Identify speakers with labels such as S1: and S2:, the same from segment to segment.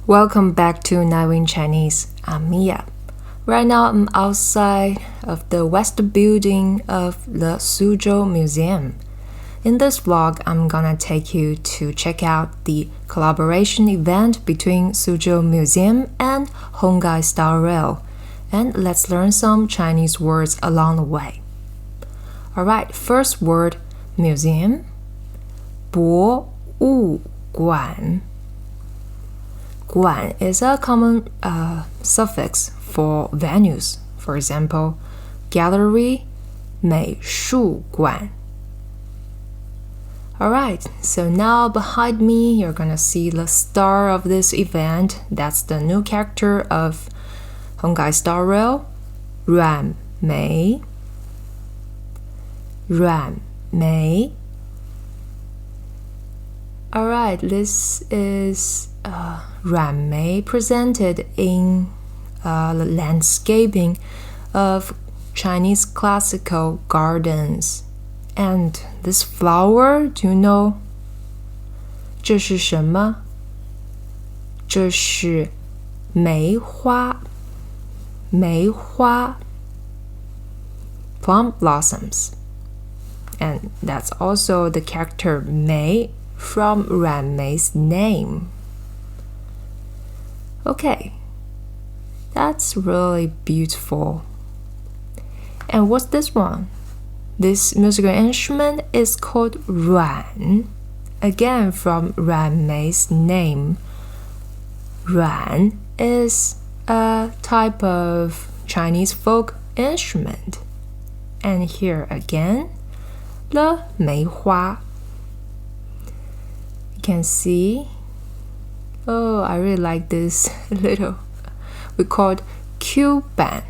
S1: Welcome back to Nine Chinese. I'm Mia. Right now I'm outside of the West Building of the Suzhou Museum. In this vlog, I'm gonna take you to check out the collaboration event between Suzhou Museum and Hongai Star Rail. And let's learn some Chinese words along the way. Alright, first word, museum. 博物馆 馆 is a common suffix for venues. For example, gallery, 美术馆. Alright, so now behind me, you're gonna see the star of this event. That's the new character of Hongai Star Rail, 阮梅. 阮梅. Alright, this is Ruan Mei presented in the landscaping of Chinese classical gardens. And this flower, do you know? 这是什么？这是梅花。梅花 plum blossoms. And that's also the character Mei from Ruan Mei's name. Okay, that's really beautiful. And what's this one? This musical instrument is called Ruan, again from Ruan Mei's name. Ruan is a type of Chinese folk instrument. And here again, the 梅花. You can see. Oh, I really like this little. We call it Q-ban.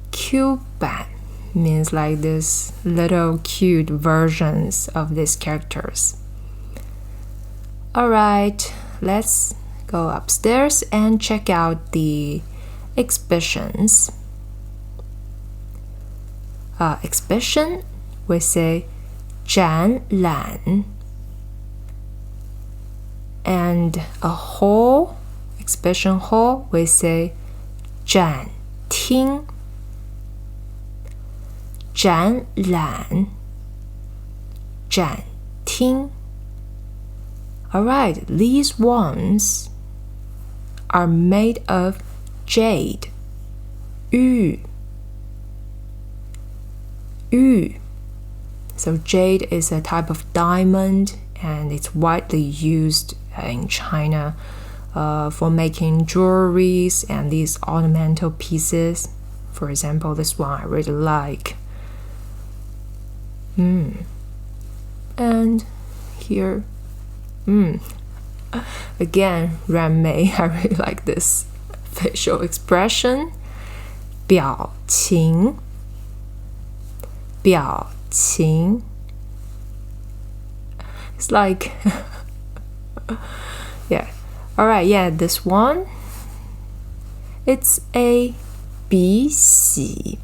S1: Q-ban means like this little cute versions of these characters. Alright, let's go upstairs and check out the exhibitions. Exhibition, we say 展览. And a hall, exhibition hall, we say 展厅. 展览 展厅. Alright, these ones are made of jade. 玉 玉. So jade is a type of diamond and it's widely used in China for making jewelries and these ornamental pieces. For example, this one I really like. And here, again, Ruan Mei, I really like this facial expression. 表情 表情. It's like yeah. Alright, yeah, this one. It's a 笔洗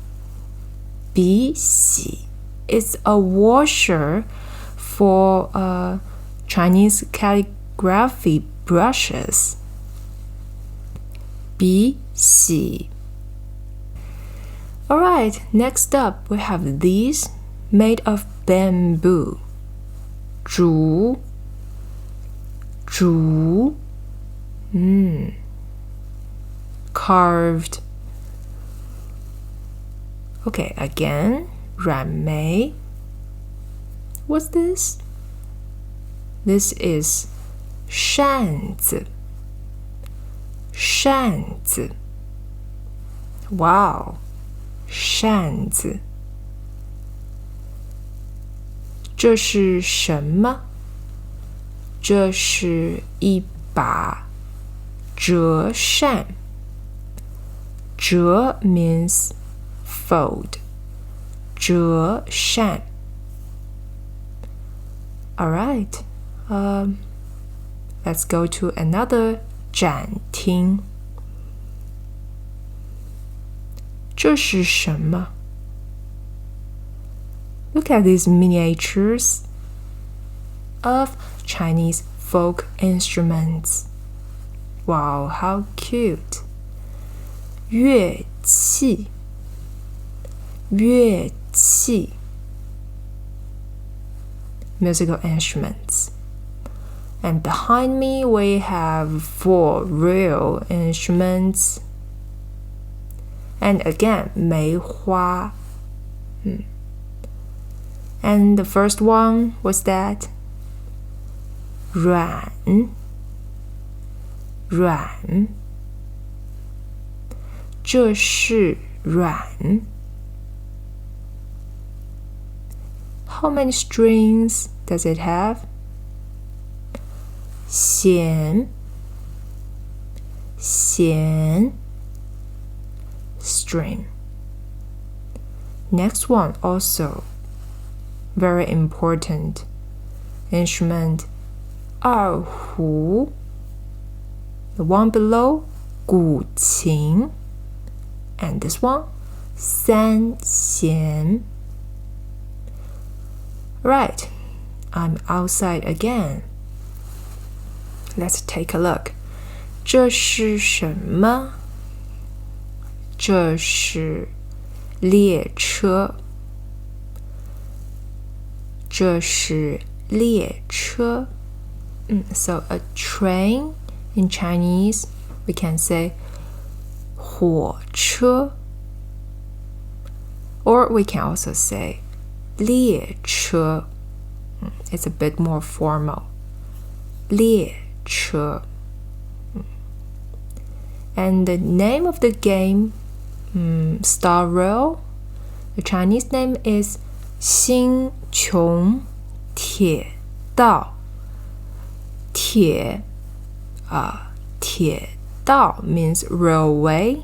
S1: 笔洗. It's a washer for Chinese calligraphy brushes. 笔洗. Alright, next up we have these made of bamboo. 竹 竹 carved. Okay, again, Ruan Mei. What's this? This is 扇子 扇子. Wow, 扇子. 这是什么？这是一把折扇。折 means fold. 折扇. Alright, let's go to another 展厅。这是什么？ Look at these miniatures of Chinese folk instruments. Wow, how cute. 乐器，乐器 musical instruments. And behind me we have 4 real instruments. And again, 梅花. And the first one was that 软，软，这是软。How many strings does it have? 弦，弦 string. Next one also very important instrument, 二胡. The one below, 古琴. And this one, 三弦. Right, I'm outside again. Let's take a look. 这是什么？这是列车。这是列车。So a train in Chinese, we can say 火车. Or we can also say 列车. It's a bit more formal. 列车. And the name of the game, Star Rail, the Chinese name is 星穹铁道. 铁道 means railway.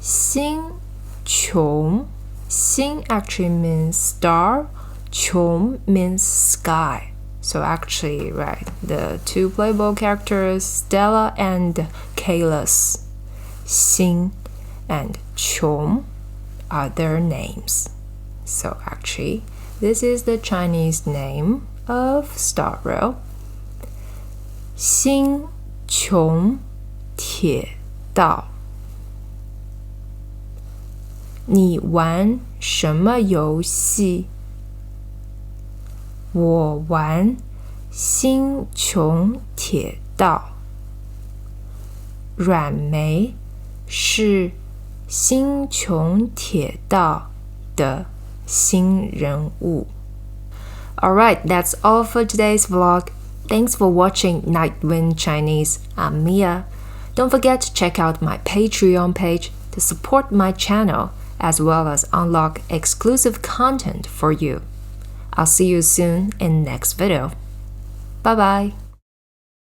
S1: 星穹, 星 actually means star. 穹 means sky. So actually, right, the 2 playable characters, Stella and Kalos, 星 and 穹 are their names. So actually, this is the Chinese name of Star Rail. 星穹铁道。你玩什么游戏？我玩星穹铁道。阮梅是星穹铁道的新人物。Alright, that's all for today's vlog. Thanks for watching Nightwind Chinese. I'm Mia. Don't forget to check out my Patreon page to support my channel, as well as unlock exclusive content for you. I'll see you soon in next video. Bye bye.